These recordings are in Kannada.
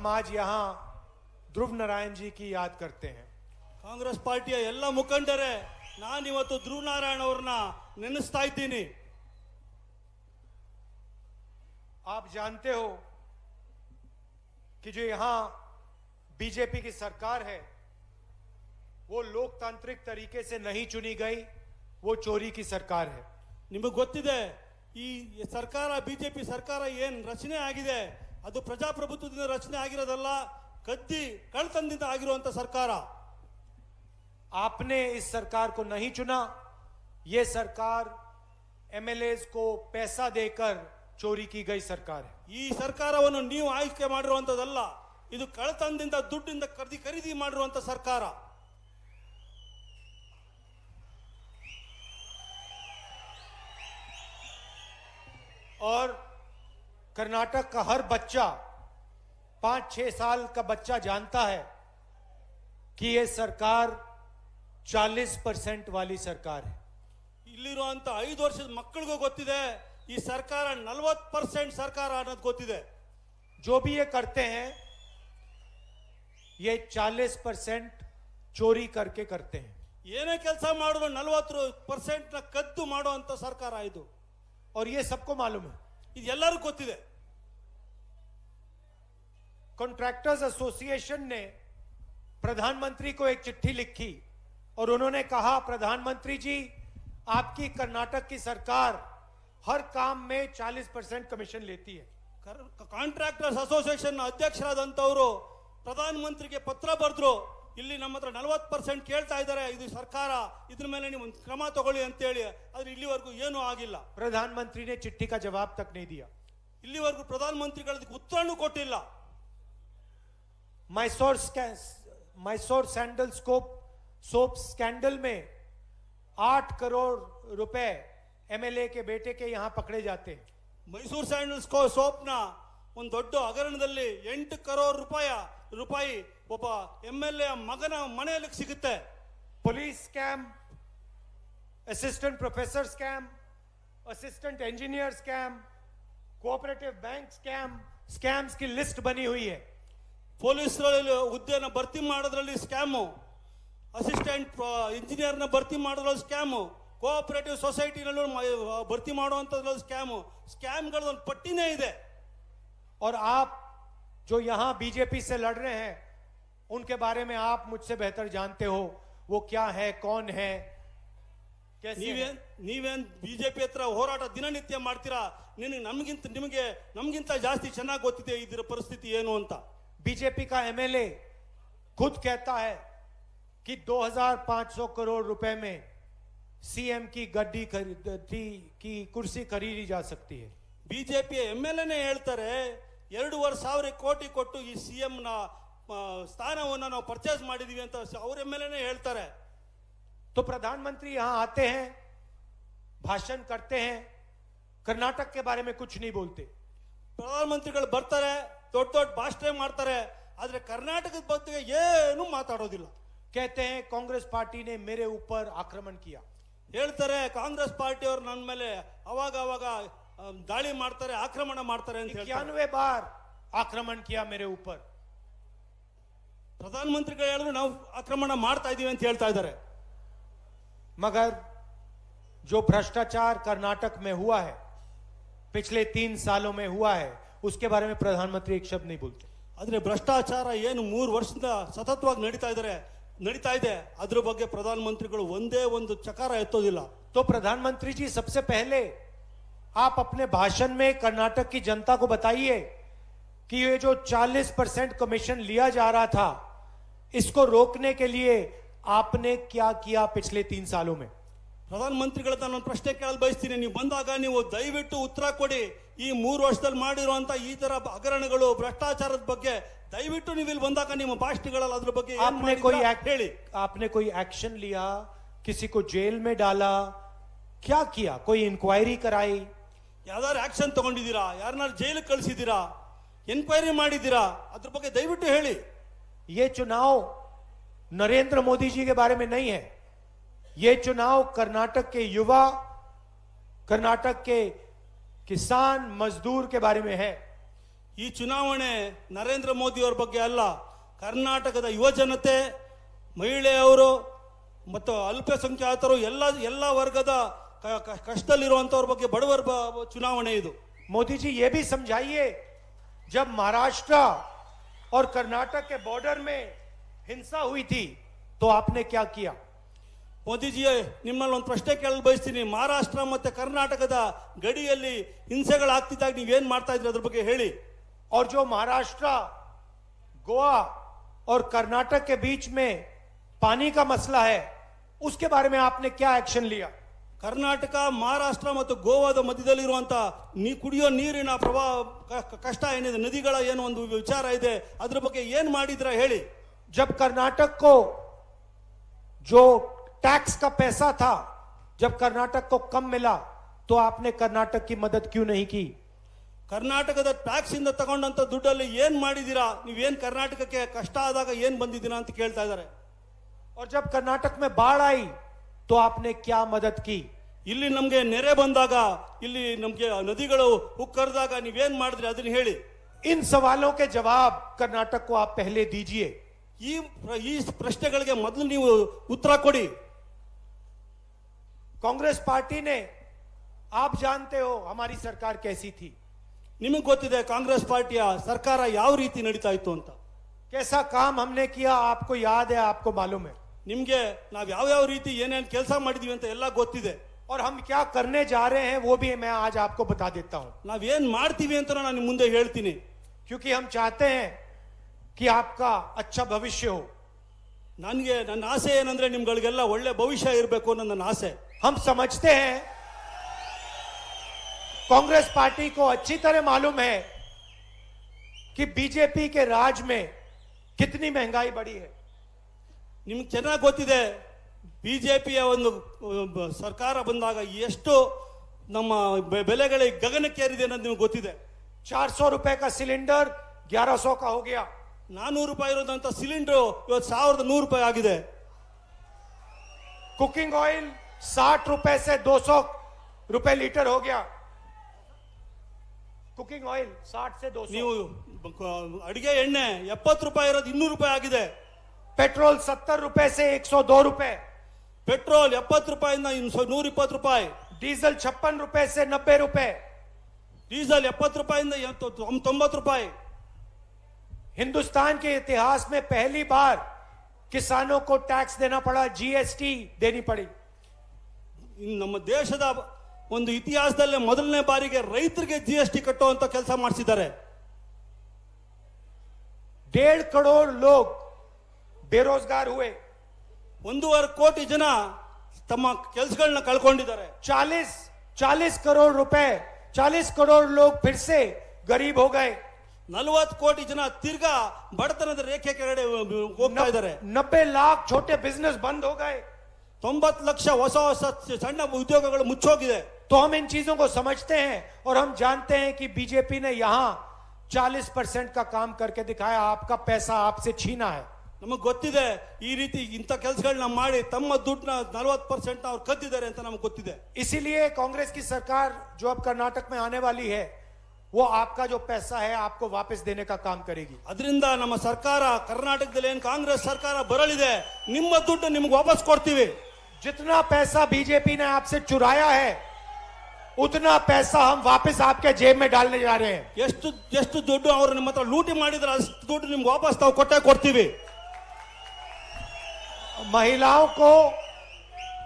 हम आज यहाँ ध्रुव नारायण जी की याद करते हैं। ಕಾಂಗ್ರೆಸ್ ಪಾರ್ಟಿಯ ಎಲ್ಲ ಮುಖಂಡರೇ, ನಾನಿವತ್ತು ಧ್ರುವ ನಾರಾಯಣ್ ಅವ್ರನ್ನ ನೆನೆಸ್ತಾ ಇದ್ದೀನಿ. आप जानते हो कि जो यहाँ बीजेपी की सरकार है वो लोकतांत्रिक तरीके से नहीं चुनी गई, वो चोरी की सरकार है। ನಿಮಗೆ ಗೊತ್ತಿದೆ, ಈ ಸರ್ಕಾರ ಬಿಜೆಪಿ ಸರ್ಕಾರ ಏನ್ ರಚನೆ ಆಗಿದೆ ಅದು ಪ್ರಜಾಪ್ರಭುತ್ವದಿಂದ ರಚನೆ ಆಗಿರೋದಲ್ಲ, ಕದ್ದಿ ಕಳ್ಳತನದಿಂದ ಆಗಿರುವಂತ ಸರ್ಕಾರ. आपने इस सरकार को नहीं चुना, ये सरकार एमएलएस को पैसा देकर चोरी की गई सरकार है। ಈ ಸರ್ಕಾರವನ್ನು ನೀವು ಆಯ್ಕೆ ಮಾಡಿರುವಂತದಲ್ಲ, ಇದು ಕಳ್ಳತನದಿಂದ ದುಡ್ಡಿಂದ ಖರೀದಿ ಮಾಡಿರುವಂತ ಸರ್ಕಾರ. और कर्नाटक का हर बच्चा, 5-6 साल का बच्चा जानता है कि ये सरकार 40% वाली सरकार है। ಇಲ್ಲಿರುವಂತ 5 ವರ್ಷದ ಮಕ್ಕಳಿಗೂ ಗೊತ್ತಿದೆ ಈ ಸರ್ಕಾರ 40% ಸರ್ಕಾರ ಅನ್ನೋದು ಗೊತ್ತಿದೆ. जो भी ये करते हैं ये 40% चोरी करके करते हैं। ಏನೇ ಕೆಲಸ ಮಾಡಿದ್ರು 40% ನ ಕದ್ದು ಮಾಡುವಂತ ಸರ್ಕಾರ ಇದು. और ये सबको मालूम है। ಇದು ಎಲ್ಲರಿಗೂ ಗೊತ್ತಿದೆ. कॉन्ट्रैक्टर्स एसोसिएशन ने प्रधानमंत्री को एक चिट्ठी लिखी और उन्होंने कहा, प्रधानमंत्री जी आपकी कर्नाटक की सरकार हर काम में 40% कमीशन लेती है। ಕಾಂಟ್ರಾಕ್ಟರ್ಸ್ ಅಸೋಸಿಯೇಷನ್ ಅಧ್ಯಕ್ಷರಾದಂತವರು ಪ್ರಧಾನಮಂತ್ರಿಗೆ ಪತ್ರ ಬರೆದ್ರು, ಇಲ್ಲಿ ನಮ್ಮ ಹತ್ರ 40% ಕೇಳ್ತಾ ಇದ್ದಾರೆ, ಇದು ಸರ್ಕಾರ, ಇದ್ರ ಮೇಲೆ ನೀವು ಕ್ರಮ ತಗೊಳ್ಳಿ ಅಂತ ಹೇಳಿ. ಆದ್ರೆ ಇಲ್ಲಿವರೆಗೂ ಏನೂ ಆಗಿಲ್ಲ. प्रधानमंत्री ने चिट्ठी का जवाब तक नहीं दिया। ಇಲ್ಲಿವರೆಗೂ ಪ್ರಧಾನಮಂತ್ರಿಗಳಿಗೆ ಉತ್ತರನೂ ಕೊಟ್ಟಿಲ್ಲ. मैसोर सैंडल सोप स्कैंडल में 8 करोड़ रुपए एमएलए के बेटे के यहां पकड़े जाते हैं। ಮೈಸೂರು ಸ್ಯಾಂಡಲ್ಸ್ ಸೋಪ್ನ ಒಂದು ದೊಡ್ಡ ಹಗರಣದಲ್ಲಿ 8 ಕರೋಡ್ ರೂಪಾಯಿ ಒಬ್ಬ ಎಂಎಲ್ಎ ಮಗನ ಮನೆಯಲ್ಲಿ ಸಿಗುತ್ತೆ. Police scam, assistant professor scam, assistant engineer scam, cooperative bank scams की लिस्ट बनी हुई है। ಪೊಲೀಸರಲ್ಲಿ ಹುದ್ದೆನ ಭರ್ತಿ ಮಾಡೋದ್ರಲ್ಲಿ ಸ್ಕ್ಯಾಮು, ಅಸಿಸ್ಟೆಂಟ್ ಇಂಜಿನಿಯರ್ನ ಭರ್ತಿ ಮಾಡೋದ್ರಲ್ಲಿ ಸ್ಕ್ಯಾಮು, ಕೋಆಪರೇಟಿವ್ ಸೊಸೈಟಿನಲ್ಲೂ ಭರ್ತಿ ಮಾಡುವಂಥದ್ರಲ್ಲಿ ಸ್ಕ್ಯಾಮ್ಗಳ ಒಂದು ಪಟ್ಟಿನೇ ಇದೆ. और आप जो यहां बीजेपी से लड़ रहे हैं उनके बारे में आप मुझसे बेहतर जानते हो, वो क्या है, कौन है, कैसे है। ನೀವೇನ್ ಬಿಜೆಪಿ ಹತ್ರ ಹೋರಾಟ ದಿನನಿತ್ಯ ಮಾಡ್ತೀರಾ, ನಮಗಿಂತ ಜಾಸ್ತಿ ಚೆನ್ನಾಗಿ ಗೊತ್ತಿದೆ ಇದರ ಪರಿಸ್ಥಿತಿ ಏನು ಅಂತ. बीजेपी का एमएलए खुद कहता है कि 2500 करोड़ रुपए में सीएम की गद्दी की कुर्सी खरीदी जा सकती है। ಬಿಜೆಪಿ ಎಂಎಲ್ಎನೇ ಹೇಳ್ತಾರೆ 2,500 ಕೋಟಿ ಕೊಟ್ಟು ಈ ಸಿಎಂ ನ ಸ್ಥಾನವನ್ನು ನಾವು ಪರ್ಚೇಸ್ ಮಾಡಿದೀವಿ ಅಂತ ಅವ್ರ ಎಂಎಲ್ಎನೇ ಹೇಳ್ತಾರೆ. तो प्रधानमंत्री यहां आते हैं, भाषण करते हैं, कर्नाटक के बारे में कुछ नहीं बोलते। ಪ್ರಧಾನಮಂತ್ರಿಗಳು ಬರ್ತಾರೆ, ದೊಡ್ಡ ಭಾಷಣ ಮಾಡ್ತಾರೆ, ಆದ್ರೆ ಕರ್ನಾಟಕದ ಬಗ್ಗೆ ಏನು ಮಾತಾಡೋದಿಲ್ಲ. कहते हैं कांग्रेस पार्टी ने मेरे ऊपर आक्रमण किया। ಹೇಳ್ತಾರೆ ಕಾಂಗ್ರೆಸ್ ಪಾರ್ಟಿಯವರು ನನ್ನ ಮೇಲೆ ಅವಾಗ ದಾಳಿ ಮಾಡ್ತಾರೆ, ಆಕ್ರಮಣ ಮಾಡ್ತಾರೆ ಅಂತ ಹೇಳ್ತಾರೆ. 91 बार आक्रमण किया मेरे ऊपर। ಪ್ರಧಾನಮಂತ್ರಿಗಳು ಹೇಳಿದ್ರು ನಾವು ಆಕ್ರಮಣ ಮಾಡ್ತಾ ಇದೀವಿ ಅಂತ ಹೇಳ್ತಾ ಇದ್ದಾರೆ. मगर जो भ्रष्टाचार कर्नाटक में हुआ है, पिछले 3 सालों में हुआ है, उसके बारे में प्रधानमंत्री एक शब्द नहीं बोलते। ಆದ್ರೆ ಭ್ರಷ್ಟಾಚಾರ ಏನು 3 ವರ್ಷದಿಂದ ಸತತವಾಗಿ ನಡೀತಾ ಇದೆ, ಅದ್ರ ಬಗ್ಗೆ ಪ್ರಧಾನಮಂತ್ರಿಗಳು ಒಂದೇ ಒಂದು ಚಕಾರ ಎತ್ತೋದಿಲ್ಲ. तो प्रधानमंत्री जी सबसे पहले आप अपने भाषण में कर्नाटक की जनता को बताइए कि ये जो 40% कमीशन लिया जा रहा था, इसको रोकने के लिए आपने क्या किया पिछले 3 सालों में। ಪ್ರಧಾನಮಂತ್ರಿಗಳ ನಾನು ಪ್ರಶ್ನೆ ಕೇಳಲು ಬಯಸ್ತೀನಿ, ನೀವು ಬಂದಾಗ ನೀವು ದಯವಿಟ್ಟು ಉತ್ತರ ಕೊಡಿ. ಈ 3 ವರ್ಷದಲ್ಲಿ ಮಾಡಿರುವಂತ ಈ ತರ ಹಗರಣಗಳು, ಭ್ರಷ್ಟಾಚಾರದ ಬಗ್ಗೆ ದಯವಿಟ್ಟು ನೀವು ಇಲ್ಲಿ ಬಂದಾಗ ನಿಮ್ಮ ಭಾಷಣಗಳಲ್ಲಿ ಅದ್ರ ಬಗ್ಗೆ ಹೇಳಿ. आपने कोई एक्शन लिया, किसी को जेल में डाला, क्या किया, कोई इंक्वायरी कराई, ಯಾವ್ದಾದ್ರು ಆಕ್ಷನ್ ತಗೊಂಡಿದ್ದೀರಾ, ಯಾರನ್ನಾರು ಜೈಲಿಗೆ ಕಳಿಸಿದ್ದೀರಾ, ಎನ್ಕ್ವೈರಿ ಮಾಡಿದ್ದೀರಾ, ಅದ್ರ ಬಗ್ಗೆ ದಯವಿಟ್ಟು ಹೇಳಿ. ये चुनाव नरेंद्र मोदी जी के बारे में नहीं है, ये चुनाव कर्नाटक के युवा, कर्नाटक के किसान मजदूर के बारे में है। ಈ ಚುನಾವಣೆ ನರೇಂದ್ರ ಮೋದಿ ಅವರ ಬಗ್ಗೆ ಅಲ್ಲ, ಕರ್ನಾಟಕದ ಯುವ ಜನತೆ, ಮಹಿಳೆಯರು ಮತ್ತು ಅಲ್ಪಸಂಖ್ಯಾತರು ಎಲ್ಲ ವರ್ಗದ ಕಷ್ಟದಲ್ಲಿರುವಂತವ್ರ ಬಗ್ಗೆ ಬಡವರ ಚುನಾವಣೆ ಇದು. मोदी जी ये भी समझाइए, जब महाराष्ट्र और कर्नाटक के बॉर्डर में हिंसा हुई थी तो आपने क्या किया? ಮೋದಿಜಿ, ನಿಮ್ಮಲ್ಲಿ ಒಂದು ಪ್ರಶ್ನೆ ಕೇಳಲು ಬಯಸ್ತೀನಿ. ಮಹಾರಾಷ್ಟ್ರ ಮತ್ತೆ ಕರ್ನಾಟಕದ ಗಡಿಯಲ್ಲಿ ಹಿಂಸೆಗಳಾಗ್ತಿದ್ದಾಗ ನೀವೇನ್ ಮಾಡ್ತಾ ಇದ್ರಿ ಅದ್ರ ಬಗ್ಗೆ ಹೇಳಿ. और जो महाराष्ट्र, गोवा और कर्नाटक के बीच में पानी का मसला है, उसके बारे में आपने क्या एक्शन लिया? ಕರ್ನಾಟಕ, ಮಹಾರಾಷ್ಟ್ರ ಮತ್ತು ಗೋವಾದ ಮಧ್ಯದಲ್ಲಿರುವಂತ ಕುಡಿಯೋ ನೀರಿನ ಪ್ರವಾಹ ಕಷ್ಟ ಏನಿದೆ, ನದಿಗಳ ಏನು ಒಂದು ವಿಚಾರ ಇದೆ, ಅದ್ರ ಬಗ್ಗೆ ಏನ್ ಮಾಡಿದ್ರ ಹೇಳಿ. जब कर्नाटक को जो टैक्स का पैसा था, जब कर्नाटक को कम मिला तो आपने कर्नाटक की मदद क्यों नहीं की? ಕರ್ನಾಟಕದ ಟ್ಯಾಕ್ಸ್ ಇಂದ ತಗೊಂಡಂತ ದುಡ್ಡಲ್ಲಿ ಏನ್ ಮಾಡಿದೀರಾ, ನೀವೇನ್ ಕರ್ನಾಟಕಕ್ಕೆ ಕಷ್ಟ ಆದಾಗ ಏನ್ ಬಂದಿದ್ದೀರಾ ಅಂತ ಕೇಳ್ತಾ ಇದ್ದಾರೆ. और जब कर्नाटक में बाढ़ आई तो आपने क्या मदद की? ಇಲ್ಲಿ ನಮ್ಗೆ ನೆರೆ ಬಂದಾಗ, ಇಲ್ಲಿ ನಮ್ಗೆ ನದಿಗಳು ಉಕ್ಕರಿದಾಗ ನೀವೇನ್ ಮಾಡಿದ್ರಿ ಅದನ್ನ ಹೇಳಿ. इन सवालों के जवाब कर्नाटक को आप पहले दीजिए. ಈ ಪ್ರಶ್ನೆಗಳಿಗೆ ಮೊದಲು ನೀವು ಉತ್ತರ ಕೊಡಿ. कांग्रेस पार्टी ने, आप जानते हो हमारी सरकार कैसी थी, ನಿಮಗೆ ಗೊತ್ತಿದೆ ಕಾಂಗ್ರೆಸ್ ಪಾರ್ಟಿಯ ಸರ್ಕಾರ ಯಾವ ರೀತಿ ನಡೀತಾ ಇತ್ತು ಅಂತ. कैसा काम हमने किया आपको याद है, आपको मालूम है. ನಿಮ್ಗೆ ನಾವ್ ಯಾವ ರೀತಿ ಏನೇನ್ ಕೆಲಸ ಮಾಡಿದೀವಿ ಅಂತ ಎಲ್ಲ ಗೊತ್ತಿದೆ. और हम क्या करने जा रहे हैं वो भी मैं आज आपको बता देता हूं. ನಾವೇನ್ ಮಾಡ್ತೀವಿ ಅಂತ ನಾನು ಮುಂದೆ ಹೇಳ್ತೀನಿ. क्योंकि हम चाहते हैं कि आपका अच्छा भविष्य हो. ನನ್ನ ಆಸೆ ಏನಂದ್ರೆ ನಿಮ್ಗಳಿಗೆಲ್ಲ ಒಳ್ಳೆ ಭವಿಷ್ಯ ಇರಬೇಕು ಅನ್ನೋ ನನ್ನ ಆಸೆ. हम समझते हैं, कांग्रेस पार्टी को अच्छी तरह मालूम है कि बीजेपी के राज में कितनी महंगाई बढ़ी है. ನಿಮ್ಗೆ ಚೆನ್ನಾಗಿ ಗೊತ್ತಿದೆ ಬಿಜೆಪಿಯ ಒಂದು ಸರ್ಕಾರ ಬಂದಾಗ ಎಷ್ಟು ನಮ್ಮ ಬೆಲೆಗಳಿಗೆ ಗಗನಕ್ಕೇರಿದೆ ಅನ್ನೋದು ನಿಮ್ಗೆ ಗೊತ್ತಿದೆ. 400 रुपए का सिलेंडर 1100 का हो गया. 400 ರೂಪಾಯಿ ಇರೋದಂತ ಸಿಲಿಂಡರ್ ಇವತ್ತು 1100 ರೂಪಾಯಿ ಆಗಿದೆ. कुकिंग ऑयल 60 रुपए से 200 रुपए लीटर हो गया. कुकिंग ऑयल 60 से 200. ನೀವು ಅಡಿಗೆ ಎಣ್ಣೆ 70 ರೂಪಾಯಿ ಇರೋದು 200 ರೂಪಾಯಿ ಆಗಿದೆ. पेट्रोल 70 रुपए से 102 रुपए. ಪೆಟ್ರೋಲ್ 70 ರೂಪಾಯಿಂದ 120 ರೂಪಾಯಿ. डीजल 56 रुपए से 90 रुपए. ಡೀಸೆಲ್ 70 ರೂಪಾಯಿಂದ 90 ರೂಪಾಯಿ. हिंदुस्तान के इतिहास में पहली बार किसानों को टैक्स देना पड़ा, जीएसटी देनी पड़ी. ನಮ್ಮ ದೇಶದ ಒಂದು ಇತಿಹಾಸದಲ್ಲೇ ಮೊದಲನೇ ಬಾರಿಗೆ ರೈತರಿಗೆ ಜಿಎಸ್ಟಿ ಕಟ್ಟುವಂತ ಕೆಲಸ ಮಾಡಿಸಿದ್ದಾರೆ. 1.5 करोड़ लोग बेरोजगार हुए. 1.5 ಕೋಟಿ ಜನ ತಮ್ಮ ಕೆಲಸಗಳನ್ನ ಕಳ್ಕೊಂಡಿದ್ದಾರೆ. 40 करोड़ रुपए, 40 करोड़ लोग फिर से गरीब हो गए. 40 ಕೋಟಿ ಜನ ತಿರ್ಗಾ ಬಡತನದ ರೇಖೆ ಕೆಳಗಡೆ ಹೋಗ್ತಾ ಇದ್ದಾರೆ. 90 लाख छोटे बिजनेस बंद हो गए. 90 ಲಕ್ಷ ಹೊಸ ಸಣ್ಣ ಉದ್ಯೋಗಗಳು ಮುಚ್ಚೋಗಿದೆ. तो हम इन चीजों को समझते हैं और हम जानते हैं कि बीजेपी ने यहां 40% का काम करके दिखाया. आपका पैसा आपसे छीना है. ನಮಗೆ ಗೊತ್ತಿದೆ ಈ ರೀತಿ ಇಂಥ ಕೆಲಸಗಳನ್ನ ಮಾಡಿ ತಮ್ಮ ದುಡ್ಡನ್ನ 40% ಅವ್ರು ಕದ್ದಿದ್ದಾರೆ ಅಂತ ನಮಗೆ ಗೊತ್ತಿದೆ. इसीलिए कांग्रेस की सरकार जो अब कर्नाटक में आने वाली है, वो आपका जो पैसा है आपको वापस देने का काम करेगी. ಅದರಿಂದ ನಮ್ಮ ಸರ್ಕಾರ ಕರ್ನಾಟಕದಲ್ಲಿ ಏನು ಕಾಂಗ್ರೆಸ್ ಸರ್ಕಾರ ಬರಲಿದೆ, ನಿಮ್ಮ ದುಡ್ಡು ನಿಮ್ಗೆ ವಾಪಸ್ ಕೊಡ್ತೀವಿ. जितना पैसा बीजेपी ने आपसे चुराया है उतना पैसा हम वापस आपके जेब में डालने जा रहे हैं. ಎಷ್ಟು ದುಡ್ಡು ಅವರು ನಿಮ್ಮ ಹತ್ರ ಲೂಟಿ ಮಾಡಿದ್ರೆ ಅಷ್ಟು ದುಡ್ಡು ನಿಮ್ಗೆ ವಾಪಸ್ ನಾವು ಕೊಡ್ತೀವಿ. महिलाओं को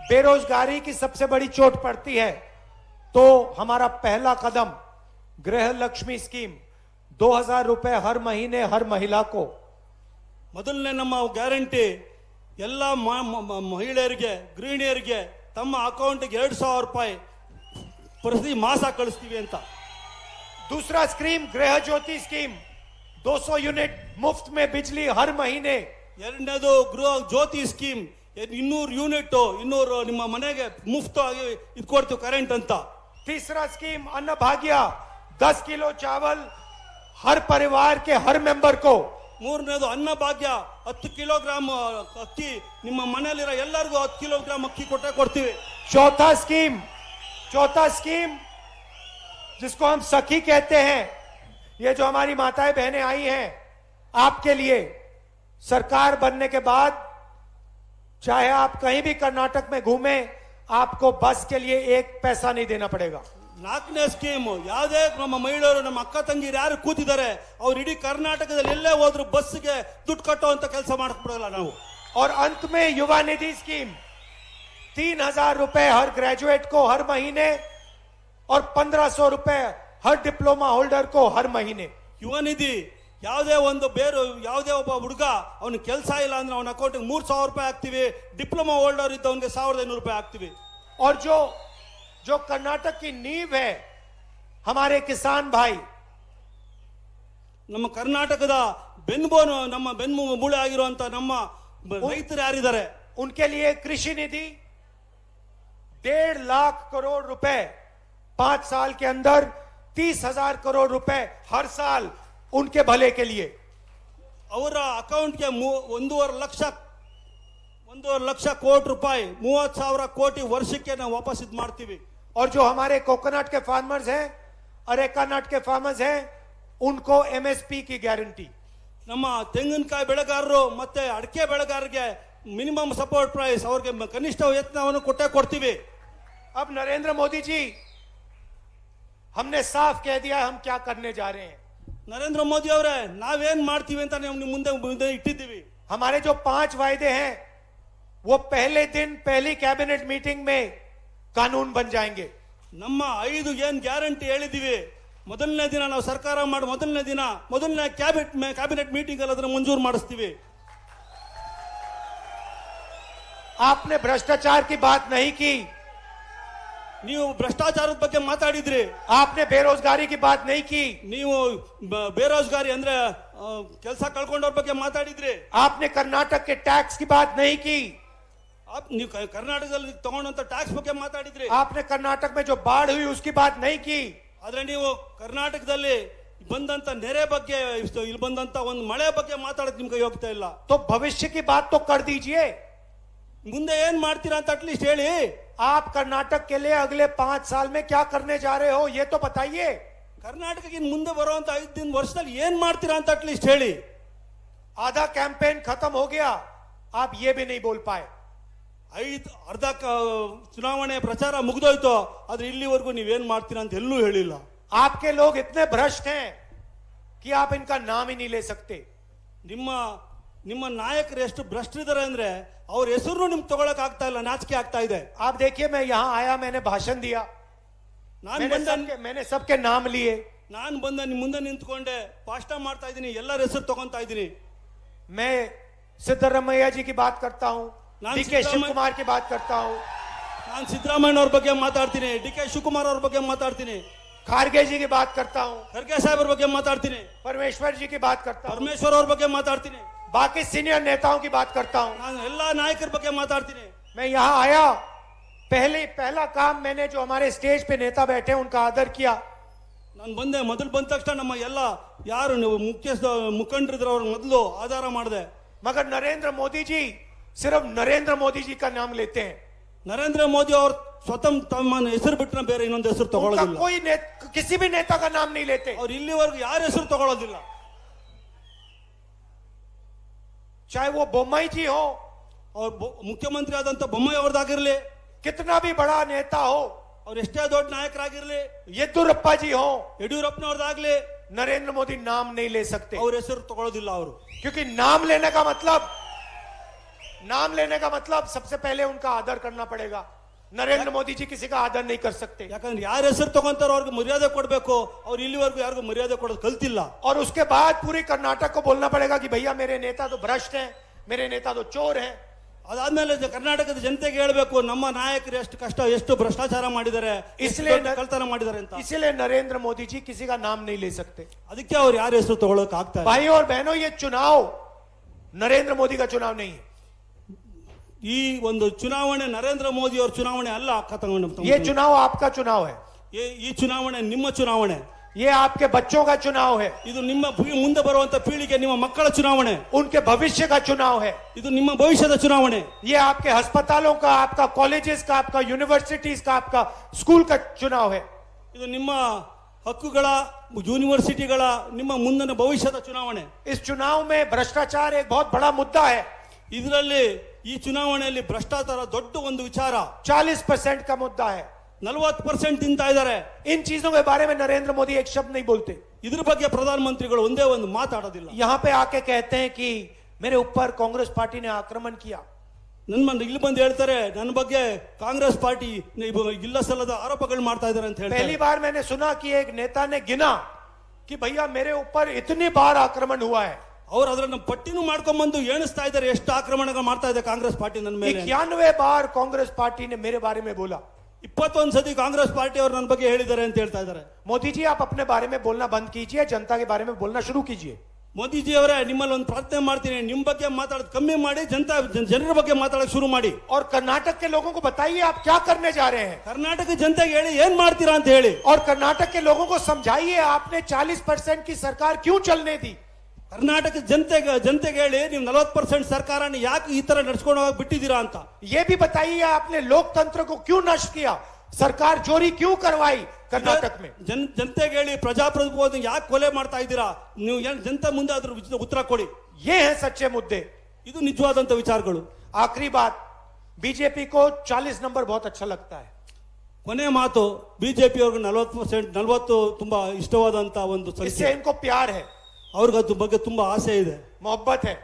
बेरोजगारी की सबसे बड़ी चोट पड़ती है, तो हमारा पहला कदम गृह लक्ष्मी स्कीम 2000 रुपए हर महीने हर महिला को. ಮೊದಲನೇ ನಮ್ಮ ಗ್ಯಾರಂಟಿ ಎಲ್ಲ ಮಹಿಳೆಯರಿಗೆ, ಗೃಹಿಣಿಯರಿಗೆ ತಮ್ಮ ಅಕೌಂಟ್ಗೆ 2000 ರೂಪಾಯಿ ಪ್ರತಿ ಮಾಸ ಕಳಿಸ್ತೀವಿ ಅಂತ. दूसरा स्कीम गृह ज्योति स्कीम 200 यूनिट मुफ्त में बिजली हर महीने. ಎರಡನೇದು ಗೃಹ ಜ್ಯೋತಿ ಸ್ಕೀಮ್ 200 ಯೂನಿಟ್ 200 ನಿಮ್ಮ ಮನೆಗೆ ಮುಫ್ತ್ ಆಗಿ ಇದು ಕೊಡ್ತೀವಿ ಕರೆಂಟ್ ಅಂತ. तीसरा स्कीम अन्न भाग्य 10 किलो चावल हर परिवार के हर मेंबर को. ಮೂರನೇದು ಅನ್ನ ಭಾಗ್ಯ 10 ಕಿಲೋಗ್ರಾಮ್ ಅಕ್ಕಿ ನಿಮ್ಮ ಮನೆಯಲ್ಲಿರೋ ಎಲ್ಲರಿಗೂ 10 ಕಿಲೋಗ್ರಾಮ್ ಅಕ್ಕಿ ಕೊಡ್ತೀವಿ. चौथा स्कीम जिसको हम सखी कहते हैं, ये जो हमारी माताएं बहनें आई हैं आपके लिए, सरकार बनने के बाद चाहे आप कहीं भी कर्नाटक में घूमें, आपको बस के लिए 1 पैसा नहीं देना पड़ेगा। 4ನೇ ಸ್ಕೀಮ್ ಯಾವುದೇ ನಮ್ಮ ಮಹಿಳೆಯರು ನಮ್ಮ ಅಕ್ಕ ತಂಗಿರು ಯಾರು ಕೂತಿದ್ದಾರೆ ಅವ್ರು ಇಡೀ ಕರ್ನಾಟಕದಲ್ಲಿ ಎಲ್ಲೇ ಹೋದ್ರು ಬಸ್ಗೆ ದುಡ್ಡು ಕಟ್ಟುವಂತ ಕೆಲಸ ಮಾಡಕ್ಬಿಡಲ್ಲ ನಾವು। और अंत में युवा निधि स्कीम 3,000 रुपए हर ग्रेजुएट को हर महीने और 1,500 रुपए हर डिप्लोमा होल्डर को हर महीने। ಯುವ ನಿಧಿ ಯಾವುದೇ ಒಂದು ಯಾವುದೇ ಒಬ್ಬ ಹುಡುಗ ಅವನ ಕೆಲಸ ಇಲ್ಲ ಅಂದ್ರೆ ಅವನ ಅಕೌಂಟ್ಗೆ 3,000 ರೂಪಾಯಿ ಹಾಕ್ತಿವಿ, ಡಿಪ್ಲೊಮಾ ಹೋಲ್ಡರ್ ಇದ್ದವನಿಗೆ 1,500 ರೂಪಾಯಿ ಹಾಕ್ತಿವಿ। और जो कर्नाटक की नींव है हमारे किसान भाई, ನಮ್ಮ ಕರ್ನಾಟಕದ ಬೆನ್ನುಬೋನು ನಮ್ಮ ಬೆನ್ನು ಮೂಳೆ ಆಗಿರುವಂತ ನಮ್ಮ ರೈತರು ಯಾರಿದ್ದಾರೆ उनके लिए कृषि निधि 1.5 लाख करोड़ रुपए 5 साल के अंदर 30,000 करोड़ रुपए हर साल उनके भले के लिए। ಅವರ ಅಕೌಂಟ್ಗೆ 1.5 ಲಕ್ಷ ಕೋಟಿ ರೂಪಾಯಿ 30,000 ಕೋಟಿ ವರ್ಷಕ್ಕೆ ನಾವು ವಾಪಸ್ ಇದು ಮಾಡ್ತೀವಿ। और जो हमारे कोकोनट के फार्मर्स हैं, अरेका नट के फार्मर्स हैं, उनको एमएसपी की गारंटी। ನಮ್ಮ ತೆಂಗಿನಕಾಯಿ ಬೆಳೆಗಾರರು ಮತ್ತೆ ಅಡಿಕೆ ಬೆಳೆಗಾರರಿಗೆ ಮಿನಿಮಮ್ ಸಪೋರ್ಟ್ ಪ್ರೈಸ್ ಅವ್ರಿಗೆ ಕನಿಷ್ಠ ವೇತನವನ್ನು ಕೊಡ್ತೀವಿ। अब नरेंद्र मोदी जी, हमने साफ कह दिया हम क्या करने जा रहे हैं। ನರೇಂದ್ರ ಮೋದಿ ಅವರೇ ನಾವೇನ್ ಮಾಡ್ತೀವಿ ಅಂತ ನೀವು ಮುಂದೆ ಇಟ್ಟಿದ್ದೀವಿ। हमारे जो 5 वायदे हैं वो पहले दिन पहली कैबिनेट मीटिंग में कानून बन जाएंगे। ನಮ್ಮ 5 ಏನ್ ಗ್ಯಾರಂಟಿ ಹೇಳಿದೀವಿ ಮೊದಲನೇ ದಿನ ನಾವು ಸರ್ಕಾರ ಮಾಡಿ ಮೊದಲನೇ ಕ್ಯಾಬಿನೆಟ್ ಮೀಟಿಂಗ್ ಅಲ್ಲಿ ಅದನ್ನ ಮಂಜೂರು ಮಾಡಿಸ್ತೀವಿ। आपने भ्रष्टाचार की बात नहीं की, ನೀವು ಭ್ರಷ್ಟಾಚಾರದ ಬಗ್ಗೆ ಮಾತಾಡಿದ್ರಿ। आपने बेरोजगारी की बात नहीं की, ನೀವು ಬೇರೋಜ್ಗಾರಿ ಅಂದ್ರೆ ಕೆಲಸ ಕಳ್ಕೊಂಡವ್ರ ಬಗ್ಗೆ ಮಾತಾಡಿದ್ರಿ। आपने कर्नाटक के टैक्स की बात नहीं की, ನೀವು ಕರ್ನಾಟಕದಲ್ಲಿ ತಗೊಂಡಂತ ಟ್ಯಾಕ್ಸ್ ಬಗ್ಗೆ ಮಾತಾಡಿದ್ರಿ। आपने कर्नाटक में जो बाढ़ हुई उसकी बात नहीं की, ಆದ್ರೆ ನೀವು ಕರ್ನಾಟಕದಲ್ಲಿ ಬಂದಂತ ನೆರೆ ಬಗ್ಗೆ ಇಲ್ಲಿ ಬಂದಂತ ಒಂದು ಮಳೆ ಬಗ್ಗೆ ಮಾತಾಡಕ್ ನಿಮ್ಗೆ ಯೋಗ್ಯತೆ ಇಲ್ಲ। तो भविष्य की बात तो कर दीजिए। ಮುಂದೆ ಏನ್ ಮಾಡ್ತೀರಾ ಅಂತ ಅಟ್ಲೀಸ್ಟ್ ಹೇಳಿ। आप कर्नाटक के लिए अगले 5 साल में क्या करने जा रहे हो ये तो बताइए। ಕರ್ನಾಟಕಕ್ಕೆ ಮುಂದೆ ಬರುವಂತ 5 ವರ್ಷದಲ್ಲಿ ಏನ್ ಮಾಡ್ತೀರಾ ಅಂತ ಅಟ್ಲೀಸ್ಟ್ ಹೇಳಿ। आधा कैंपेन खत्म हो गया, आप ये भी नहीं बोल पाए। ಅರ್ಧ ಚುನಾವಣೆ ಪ್ರಚಾರ ಮುಗಿದೋಯ್ತು, ಆದ್ರೆ ಇಲ್ಲಿವರೆಗೂ ನೀವೇನ್ ಮಾಡ್ತೀರಾ ಅಂತ ಎಲ್ಲೂ ಹೇಳಿಲ್ಲ। आपके लोग इतने भ्रष्ट हैं कि आप इनका नाम ही नहीं ले सकते। ನಿಮ್ಮ ನಾಯಕರು ಎಷ್ಟು ಭ್ರಷ್ಟರಿದ್ದಾರೆ ಅಂದ್ರೆ ಅವ್ರ ಹೆಸರು ನಿಮ್ಗೆ ತಗೊಳಕ್ ಆಗ್ತಾ ಇಲ್ಲ, ನಾಚಿಕೆ ಆಗ್ತಾ ಇದೆ। आप देखिए, मैं यहाँ आया, मैंने भाषण दिया, मैंने सबके नाम लिए। ನಾನು ಬಂದ ನಿಮ್ ಮುಂದೆ ನಿಂತ್ಕೊಂಡೆ ಭಾಷಣ ಮಾಡ್ತಾ ಇದ್ದೀನಿ, ಎಲ್ಲರ ಹೆಸರು ತಗೊಂತಾ ಇದ್ದೀನಿ। मैं सिद्धरामಯ್ಯ जी की बात करता हूँ, डीके शिवकुमार की बात करता हूँ, ನಾನು ಸಿದ್ದರಾಮಯ್ಯ ಅವ್ರ ಬಗ್ಗೆ ಮಾತಾಡ್ತೀನಿ, ಡಿಕೆ ಶಿವಕುಮಾರ್ ಅವ್ರ ಬಗ್ಗೆ ಮಾತಾಡ್ತೀನಿ, खारगे जी की बात करता हूँ, ಖರ್ಗೆ ಸಾಹೇಬ್ರ ಬಗ್ಗೆ ಮಾತಾಡ್ತೀನಿ, परमेश्वर जी की बात करता हूँ, ಪರಮೇಶ್ವರ್ ಅವ್ರ ಬಗ್ಗೆ ಮಾತಾಡ್ತೀನಿ, बाकी सीनियर नेताओं की बात करता हूँ। ನಾನು ಎಲ್ಲಾ ನಾಯಕರ ಬಗ್ಗೆ ಮಾತಾಡ್ತೀನಿ। मैं यहाँ आया, पहला काम मैंने जो हमारे स्टेज पे नेता बैठे उनका आदर किया। ನಾನು ಮೊದಲು ಬಂದ ತಕ್ಷಣ ನಮ್ಮ ಎಲ್ಲ ಯಾರು ಮುಖಂಡರಿದ್ರು ಅವ್ರ ಮೊದಲು ಆಧಾರ ಮಾಡಿದೆ। मगर नरेंद्र मोदी जी सिर्फ नरेंद्र मोदी जी का नाम लेते हैं। ನರೇಂದ್ರ ಮೋದಿ ಅವರು ಸ್ವತಃ ತಮ್ಮ ಹೆಸರು ಬಿಟ್ಟರೆ ಬೇರೆ ಇನ್ನೊಂದು ಹೆಸರು ತಗೊಳ್ಳೋದಿಲ್ಲ। कोई किसी भी नेता का नाम नहीं लेते, ಅವ್ರು ಇಲ್ಲಿವರೆಗೂ ಯಾರ ಹೆಸರು ತಗೊಳ್ಳೋದಿಲ್ಲ। चाहे वो बोम्मई जी हो, ಅವ್ರು ಮುಖ್ಯಮಂತ್ರಿ ಆದಂತ ಬೊಮ್ಮಾಯಿ ಅವ್ರದ್ದಾಗಿರ್ಲಿ, कितना भी बड़ा नेता हो, ಅವ್ರು ಎಷ್ಟೇ ದೊಡ್ಡ ನಾಯಕರಾಗಿರ್ಲಿ, येदियुरप्पा जी हो, ಯಡಿಯೂರಪ್ಪನವ್ರದ್ದಾಗ್ಲಿ, नरेंद्र मोदी नाम नहीं ले सकते। ಅವ್ರ ಹೆಸರು ತಗೊಳ್ಳೋದಿಲ್ಲ ಅವರು। क्योंकि नाम लेने का मतलब सबसे पहले उनका आदर करना पड़ेगा। नरेंद्र मोदी जी किसी का आदर नहीं कर सकते। ಯಾಕಂದ್ರೆ ಯಾರ ಹೆಸರು ತಗೊಂತಾರೋ ಅವ್ರಿಗೆ ಮರ್ಯಾದೆ ಕೊಡಬೇಕು, ಅವ್ರು ಇಲ್ಲಿವರೆಗೂ ಯಾರಿಗೂ ಮರ್ಯಾದೆ ಕೊಡೋದು ಕಲ್ತಿಲ್ಲ। और उसके बाद पूरी कर्नाटक को बोलना पड़ेगा कि भैया मेरे नेता तो भ्रष्ट हैं, मेरे नेता तो चोर हैं। ಅದಾದ್ಮೇಲೆ ಕರ್ನಾಟಕದ ಜನತೆಗೆ ಹೇಳ್ಬೇಕು ನಮ್ಮ ನಾಯಕರು ಎಷ್ಟು ಭ್ರಷ್ಟಾಚಾರ ಮಾಡಿದ್ದಾರೆ, इसलिए ಕಳ್ತನ ಮಾಡಿದ್ದಾರೆ ಅಂತ। इसलिए नरेंद्र मोदी जी किसी का नाम नहीं ले सकते। ಅದಕ್ಕೆ ಅವ್ರು ಯಾರ ಹೆಸರು ತಗೊಳಕ್ ಆಗ್ತಾ ಇಲ್ಲ। भाई और बहनों, ये चुनाव नरेंद्र मोदी का चुनाव नहीं है। ಈ ಒಂದು ಚುನಾವಣೆ ನರೇಂದ್ರ ಮೋದಿ ಅವರ ಚುನಾವಣೆ ಅಲ್ಲ। ये चुनाव आपका चुनाव है, ಈ ಚುನಾವಣೆ ನಿಮ್ಮ ಚುನಾವಣೆ, ये आपके बच्चों का चुनाव है, ಇದು ನಿಮ್ಮ ಮುಂದೆ ಬರುವಂತ ಪೀಳಿಗೆ ನಿಮ್ಮ ಮಕ್ಕಳ ಚುನಾವಣೆ, उनके भविष्य का चुनाव है, ಇದು ನಿಮ್ಮ ಭವಿಷ್ಯದ ಚುನಾವಣೆ। ये आपके अस्पतालों का, आपका कॉलेजेस का, आपका यूनिवर्सिटीज का, आपका स्कूल का चुनाव है। ಇದು ನಿಮ್ಮ ಹಕ್ಕುಗಳ ಯೂನಿವರ್ಸಿಟಿಗಳ ನಿಮ್ಮ ಮುಂದಿನ ಭವಿಷ್ಯದ ಚುನಾವಣೆ. इस चुनाव में भ्रष्टाचार एक बहुत बड़ा मुद्दा है. ಇದರಲ್ಲಿ ಈ ಚುನಾವಣೆಯಲ್ಲಿ ಭ್ರಷ್ಟಾಚಾರ ದೊಡ್ಡ ಒಂದು ವಿಚಾರ. 40% का मुद्दा है. 40% ತಿಂತಾ ಇದ್ದಾರೆ. इन चीजों के बारे में नरेंद्र मोदी एक शब्द नहीं बोलते. ಇದ್ರ ಬಗ್ಗೆ ಪ್ರಧಾನ ಮಂತ್ರಿಗಳು ಒಂದೇ ಒಂದು ಮಾತಾಡೋದಿಲ್ಲ. यहाँ पे आके कहते हैं कि मेरे ऊपर कांग्रेस पार्टी ने आक्रमण किया. ಇಲ್ಲಿ ಬಂದು ಹೇಳ್ತಾರೆ ನನ್ನ ಬಗ್ಗೆ ಕಾಂಗ್ರೆಸ್ ಪಾರ್ಟಿ ಇಲ್ಲ ಸಲ್ಲದ ಆರೋಪಗಳು ಮಾಡ್ತಾ ಇದ್ದಾರೆ ಅಂತ ಹೇಳ್ತಾರೆ. पहली बार मैंने सुना कि एक नेता ने गिना कि भैया मेरे ऊपर इतनी बार आक्रमण हुआ है. ಅವ್ರು ಅದನ್ನ ಪಟ್ಟಿನೂ ಮಾಡ್ಕೊಂಡ್ ಬಂದು ಎಣಿಸ್ತಾ ಇದ್ದಾರೆ ಎಷ್ಟು ಆಕ್ರಮಣಗಳು ಮಾಡ್ತಾ ಇದೆ ಕಾಂಗ್ರೆಸ್ ಪಾರ್ಟಿ ನನ್ನ ಮೇಲೆ. 91 बार कांग्रेस पार्टी ने मेरे बारे में बोला. 21 ಸತಿ ಕಾಂಗ್ರೆಸ್ ಪಾರ್ಟಿ ಅವರು ನನ್ನ ಬಗ್ಗೆ ಹೇಳಿದ್ದಾರೆ ಅಂತ ಹೇಳ್ತಾ ಇದ್ದಾರೆ. मोदी जी आप अपने बारे में बोलना बंद कीजिए, जनता के बारे में बोलना शुरू कीजिए. ಮೋದಿಜಿ ಅವರೇ ನಿಮ್ಮಲ್ಲಿ ಒಂದು ಪ್ರಾರ್ಥನೆ ಮಾಡ್ತೀನಿ, ನಿಮ್ ಬಗ್ಗೆ ಮಾತಾಡೋದು ಕಮ್ಮಿ ಮಾಡಿ ಜನರ ಬಗ್ಗೆ ಮಾತಾಡೋಕೆ ಶುರು ಮಾಡಿ. और कर्नाटक के लोगों को बताइए आप क्या करने जा रहे हैं. ಕರ್ನಾಟಕ ಜನತೆಗೆ ಹೇಳಿ ಏನ್ ಮಾಡ್ತೀರಾ ಅಂತ ಹೇಳಿ. और कर्नाटक के लोगों को समझाइए आपने 40% की सरकार क्यों चलने दी. ಕರ್ನಾಟಕ ಜನತೆಗೆ ಹೇಳಿ ನೀವು 40% ಸರ್ಕಾರನ ಯಾಕೆ ಈ ತರ ನಡ್ಸ್ಕೊಂಡು ಹೋಗಿ ಬಿಟ್ಟಿದ್ದೀರಾ ಅಂತ. ये भी बताइए आपने लोकतंत्र को क्यों नष्ट किया, सरकार चोरी क्यों करवाई कर्नाटक में. ಜನತೆಗೆ ಹೇಳಿ ಪ್ರಜಾಪ್ರಭುತ್ವವನ್ನು ಯಾಕೆ ಕೊಲೆ ಮಾಡ್ತಾ ಇದ್ದೀರಾ, ನೀವು ಜನತೆ ಮುಂದೆ ಅದ್ರ ಉತ್ತರ ಕೊಡಿ. ये हैं सच्चे मुद्दे. ಇದು ನಿಜವಾದಂತ ವಿಚಾರಗಳು. आखिरी बात, बीजेपी को 40 नंबर बहुत अच्छा लगता है. ಕೊನೆ ಮಾತು, ಬಿಜೆಪಿ ಅವ್ರಿಗೆ 40 ತುಂಬಾ ಇಷ್ಟವಾದಂತ ಒಂದು इससे ಸಂಖ್ಯೆ. इनको प्यार है, ಅವ್ರಿಗೆ ಅದ್ರ ಬಗ್ಗೆ ತುಂಬಾ ಆಸೆ ಇದೆ, मोहब्बत है.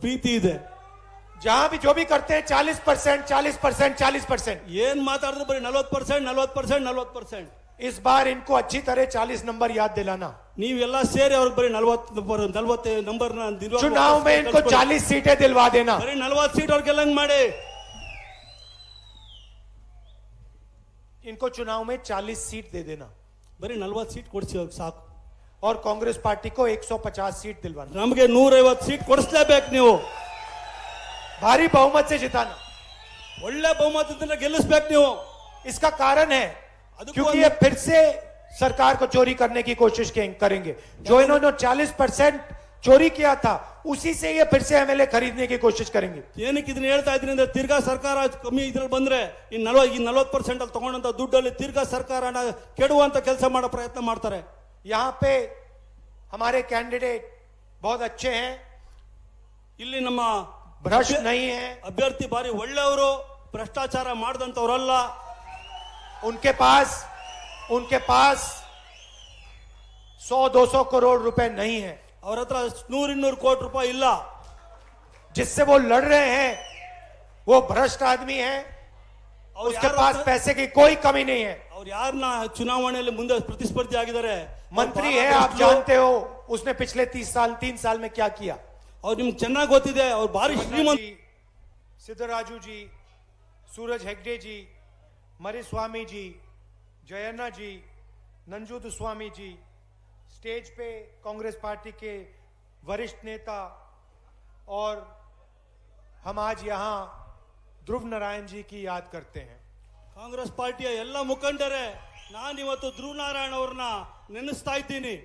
ಪ್ರೀತಿ ಇದೆ. जहां भी जो भी करते हैं 40%, 40%, 40%. ಏನ್ ಮಾತಾಡಿದ್ರು ಬರೀ 40%. इस बार इनको अच्छी तरह 40 नंबर याद दिलाना. ನೀವೆಲ್ಲ ಸೇರಿ ಅವ್ರಿಗೆ ಬರೀ 40 ನಂಬರ್ चुनाव में इनको 40 सीटें दिलवा देना. ಬರೀ 40 ಸೀಟ್ ಅವ್ರಿಗೆ ಗೆಲ್ಲಂಗ್ ಮಾಡಿ. इनको चुनाव में 40 सीट दे देना. ಬರೀ 40 ಸೀಟ್ ಕೊಡಿಸಿ ಅವ್ರಿಗೆ ಸಾಕು. और कांग्रेस पार्टी को 150 सीट दिलवाना. ನಮಗೆ 150 ಸೀಟ್ ಕೊಡಿಸ್ಲೇಬೇಕು ನೀವು. भारी बहुमत से जिताना. ಒಳ್ಳೆ ಬಹುಮತದಿಂದ ಗೆಲ್ಲಿಸ್ಬೇಕು ನೀವು. इसका कारण है क्योंकि ये फिर से सरकार को चोरी करने की कोशिश करेंगे. जो इन्होंने 40% चोरी किया था उसी से ये फिर से एमएलए खरीदने की कोशिश करेंगे. ಏನಕ್ಕೆ ಇದನ್ನ ಹೇಳ್ತಾ ಇದ್ದೀನಿ ಅಂದ್ರೆ ತಿರ್ಗಾ ಸರ್ಕಾರ ಕಮ್ಮಿ ಇದ್ರಲ್ಲಿ ಬಂದ್ರೆ ಈ 40% ಅಲ್ಲಿ ತಗೊಂಡಂತ ದುಡ್ಡಲ್ಲಿ ತಿರ್ಗಾ ಸರ್ಕಾರನ ಕೆಡುವಂತ ಕೆಲಸ ಮಾಡೋ ಪ್ರಯತ್ನ ಮಾಡ್ತಾರೆ. यहाँ पे हमारे कैंडिडेट बहुत अच्छे हैं, ಇಲ್ಲಿ ನಮ್ಮ भ्रष्ट नहीं है. ಅಭ್ಯರ್ಥಿ ಬಾರಿ ಒಳ್ಳೆಯವರು, ಭ್ರಷ್ಟಾಚಾರ ಮಾಡದಂತವರಲ್ಲ. उनके पास 100-200 करोड़ रुपए नहीं है. ಅವ್ರ ಹತ್ರ 100-200 ಕೋಟಿ ರೂಪಾಯಿ ಇಲ್ಲ. जिससे वो लड़ रहे हैं वो भ्रष्ट आदमी है. उसके पास पैसे की कोई कमी नहीं है. ಅವ್ರು ಯಾರನ್ನ ಚುನಾವಣೆಯಲ್ಲಿ ಮುಂದೆ ಪ್ರತಿಸ್ಪರ್ಧಿ ಆಗಿದ್ದಾರೆ, मंत्री है, आप जानते हो उसने पिछले 3 साल में क्या किया. ಅವ್ರು ನಿಮ್ಗೆ ಚೆನ್ನಾಗಿ ಗೊತ್ತಿದೆ. ಅವ್ರು ಭಾರಿ ಶ್ರೀಮಂತ. सिद्धराजू जी, सूरज हेगड़े जी, मरीस्वामी जी, जयन्ना जी, नंजूद स्वामी जी, स्टेज पे कांग्रेस पार्टी के वरिष्ठ नेता, और हम आज यहाँ ध्रुव नारायण जी की याद करते हैं. ಕಾಂಗ್ರೆಸ್ ಪಾರ್ಟಿಯ ಎಲ್ಲ ಮುಖಂಡರೇ, ನಾನಿವತ್ತು ಧ್ರುವ ನಾರಾಯಣ್ ಅವ್ರನ್ನ ನೆನೆಸ್ತಾ ಇದ್ದೀನಿ.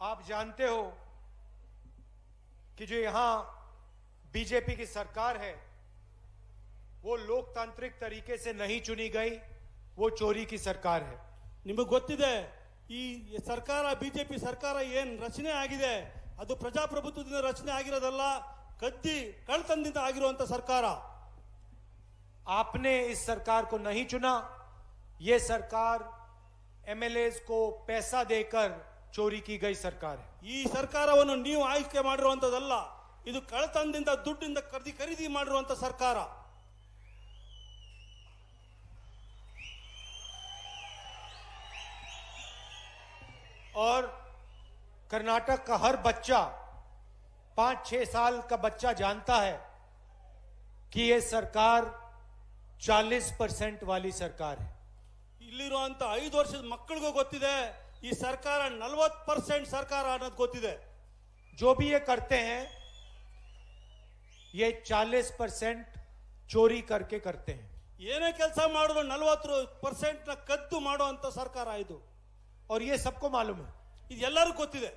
आप जानते हो कि जो यहां बीजेपी की सरकार है वो लोकतांत्रिक तरीके से नहीं चुनी गई, वो चोरी की सरकार है. ನಿಮಗೆ ಗೊತ್ತಿದೆ ಈ ಸರ್ಕಾರ, ಬಿಜೆಪಿ ಸರ್ಕಾರ ಏನ್ ರಚನೆ ಆಗಿದೆ ಅದು ಪ್ರಜಾಪ್ರಭುತ್ವದಿಂದ ರಚನೆ ಆಗಿರೋದಲ್ಲ, ಕಳ್ತನದಿಂದ ಆಗಿರುವಂತ ಸರ್ಕಾರ. आपने इस सरकार को नहीं चुना. ये सरकार एमएलएस को पैसा देकर चोरी की गई सरकार है. ಈ ಸರ್ಕಾರವನ್ನು ನೀವು ಆಯ್ಕೆ ಮಾಡಿರುವಂತದಲ್ಲ, ಇದು ಕಳ್ತನದಿಂದ ದುಡ್ಡಿಂದ ಖರೀದಿ ಮಾಡಿರುವಂತ ಸರ್ಕಾರ. और कर्नाटक का हर बच्चा, 5-6 साल का बच्चा जानता है कि ये सरकार 40% वाली सरकार है. ಇಲ್ಲಿರುವಂತ 5 ವರ್ಷದ ಮಕ್ಕಳಿಗೂ ಗೊತ್ತಿದೆ ಈ ಸರ್ಕಾರ 40% ಸರ್ಕಾರ ಅನ್ನೋದು ಗೊತ್ತಿದೆ. जो भी ये करते हैं ये 40% चोरी करके करते हैं. ಏನೇ ಕೆಲಸ ಮಾಡಿದ್ರು 40% ನ ಕದ್ದು ಮಾಡುವಂತ ಸರ್ಕಾರ ಇದು. और ये सबको मालूम है. ಇದೆಲ್ಲರೂ ಗೊತ್ತಿದೆ.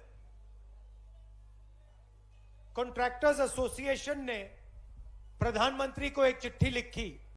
कॉन्ट्रैक्टर्स एसोसिएशन ने प्रधानमंत्री को एक चिट्ठी लिखी